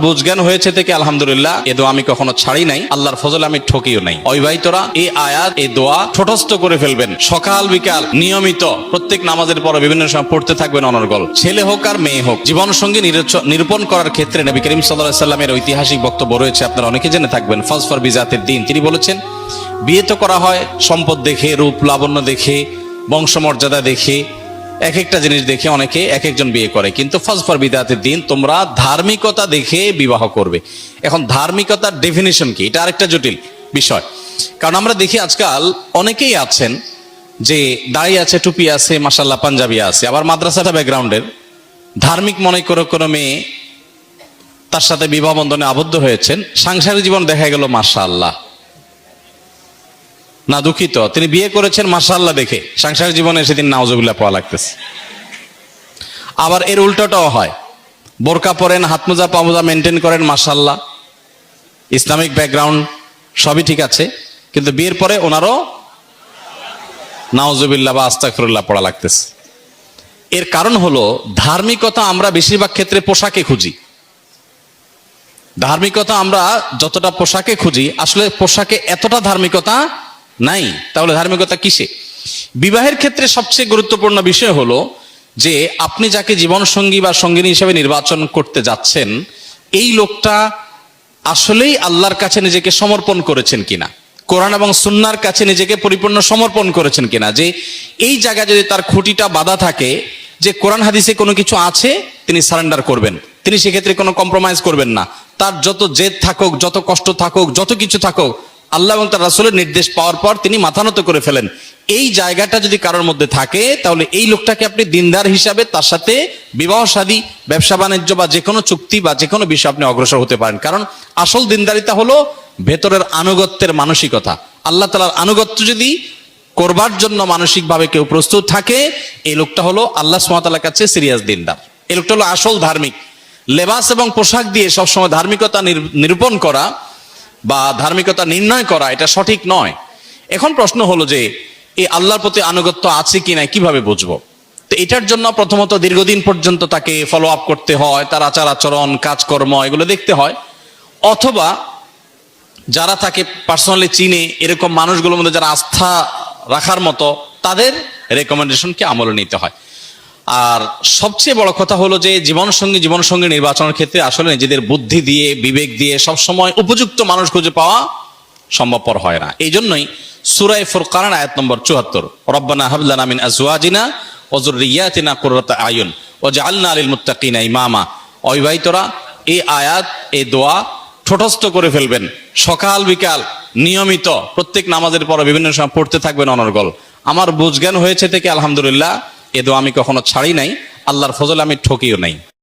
বুঝজ্ঞান হয়েছে থেকে আলহামদুলিল্লাহ, এ দোয়া আমি কখনো ছাড়ি নাই, আল্লাহর ফজলে আমি ঠকিও নাই। অবিবাহিতরা এই আয়াত, এই দোয়া ঠোঁটস্থ করে ফেলবেন, সকাল বিকাল নিয়মিত প্রত্যেক নামাজের পরে বিভিন্ন সময় পড়তে থাকবেন অনর্গল। ছেলে হোক আর মেয়ে হোক, জীবন সঙ্গী নিরূপণ করার ক্ষেত্রে নবী করিম সাল্লাল্লাহু আলাইহি সাল্লামের ঐতিহাসিক বক্তব্য রয়েছে, আপনারা অনেকে জেনে থাকবেন। ফাজফার বিজাতিদ দ্বীন, তিনি বলেছেন বিয়ে তো করা হয় সম্পদ দেখে, রূপ লাবণ্য দেখে, বংশমর্যাদা দেখে, এক একটা জিনিস দেখে অনেকে এক একজন বিয়ে করে, কিন্তু ফাজফার বিজাতিদ দ্বীন, তোমরা ধার্মিকতা দেখে বিবাহ করবে। এখন ধার্মিকতার ডেফিনিশন কি, এটা আরেকটা জটিল বিষয়। কারণ আমরা দেখি আজকাল অনেকেই আছেন যে দাড়ি আছে, টুপি আছে, মাশাআল্লাহ পাঞ্জাবি আছে, আবার মাদ্রাসাটা ব্যাকগ্রাউন্ডের, ধার্মিক মনে করে কোনো মেয়ে তার সাথে বিবাহ বন্ধনে আবদ্ধ হয়েছেন, সাংসারিক জীবন দেখা গেল মাশাআল্লাহ, না দুঃখিত, তিনি বিয়ে করেছেন মাশাআল্লাহ দেখে, সাংসারিক জীবনে এসে তিনি নাউজুবিল্লাহ পাওয়া লাগতেছে। আবার এর উল্টোটাও হয়, বোরকা পরেন, হাত মোজা পা মোজা মেনটেন করেন মাশাআল্লাহ, ইসলামিক ব্যাকগ্রাউন্ড সবই ঠিক আছে, কিন্তু বিয়ের পরে ওনারও নাউজুবিল্লাহ বা আস্তাগফিরুল্লাহ পড়া লাগতেছে। এর কারণ হলো ধার্মিকতা আমরা বেশিরভাগ ক্ষেত্রে পোশাকে খুঁজি। ধার্মিকতা আমরা যতটা পোশাকে খুঁজি, আসলে পোশাকে এতটা ধার্মিকতা নাই। তাহলে ধার্মিকতা কিসে? বিবাহের ক্ষেত্রে সবচেয়ে গুরুত্বপূর্ণ বিষয় হলো যে আপনি যাকে জীবন সঙ্গী বা সঙ্গিনী হিসেবে নির্বাচন করতে যাচ্ছেন, এই লোকটা আসলেই আল্লাহর কাছে নিজেকে সমর্পণ করেছেন কিনা, কোরআন এবং সুন্নাহর কাছে নিজেকে পরিপূর্ণ সমর্পণ করেছেন কিনা। যে এই জায়গায় যদি তার খুঁটিটা বাঁধা থাকে যে কোরআন হাদিসে কোনো কিছু আছে, তিনি সারেন্ডার করবেন, তিনি সেক্ষেত্রে কোনো কম্প্রোমাইজ করবেন না। তার যত জেদ থাকুক, যত কষ্ট থাকুক, যত কিছু থাকুক, আল্লাহ এবং তার রাসূলের নির্দেশ পাওয়ার পর তিনি মাথা নত করে ফেলেন। এই জায়গাটা যদি কারোর মধ্যে থাকে, তাহলে এই লোকটাকে আপনি দিনদার হিসাবে তার সাথে বিবাহ শাদী, ব্যবসা বাণিজ্য বা যে কোনো চুক্তি বা যে কোনো বিষয় আপনি অগ্রসর হতে পারেন। কারণ আসল দিনদারিতা হলো ভেতরের আনুগত্যের মানসিকতা। আল্লাহ তাআলার আনুগত্য যদি করবার জন্য মানসিকভাবে কেউ প্রস্তুত থাকে, এই লোকটা হলো আল্লাহ সুবহানাহু ওয়া তাআলার কাছে সিরিয়াস দিনদার, এই লোকটা হলো আসল ধার্মিক। লেবাস এবং পোশাক দিয়ে সবসময় ধার্মিকতা নিরূপণ করা বা ধার্মিকতা নির্ণয় করা, এটা সঠিক নয়। এখন প্রশ্ন হলো যে এই আল্লাহর প্রতি আনুগত্য আছে কিনা কিভাবে বুঝবো? তো এটার জন্য প্রথমত দীর্ঘদিন পর্যন্ত তাকে ফলো আপ করতে হয়, তার আচার আচরণ, কাজকর্ম এগুলো দেখতে হয়। অথবা যারা তাকে পার্সোনালি চিনে, এরকম মানুষগুলোর মধ্যে যারা আস্থা রাখার মতো, তাদের রেকমেন্ডেশনকে আমলে নিতে হয়। আর সবচেয়ে বড় কথা হলো যে জীবনসঙ্গী নির্বাচনের ক্ষেত্রে আসলে নিজেদের বুদ্ধি দিয়ে, বিবেক দিয়ে সবসময় উপযুক্ত মানুষ খুঁজে পাওয়া সম্ভবপর হয় না। এই জন্যই সূরা ফুরকান আয়াত নম্বর ৭৪, রব্বানা হাব লানা মিন আজওয়াজিনা ওয়া যুররিয়াতিনা কুররাতা আয়ুন ওয়াজআলনা লিল মুত্তাকিনা ইমামা। অবিবাহিতরা এই আয়াত, এই দোয়া ঠোঁটস্থ করে ফেলবেন, সকাল বিকাল নিয়মিত প্রত্যেক নামাজের পরে বিভিন্ন সময় পড়তে থাকবেন অনর্গল। আমার বুঝজ্ঞান হয়েছে থেকে আলহামদুলিল্লাহ, এ দোয়া আমি কখনো ছাড়ি নাই, আল্লাহর ফজলে আমি ঠকিও নাই।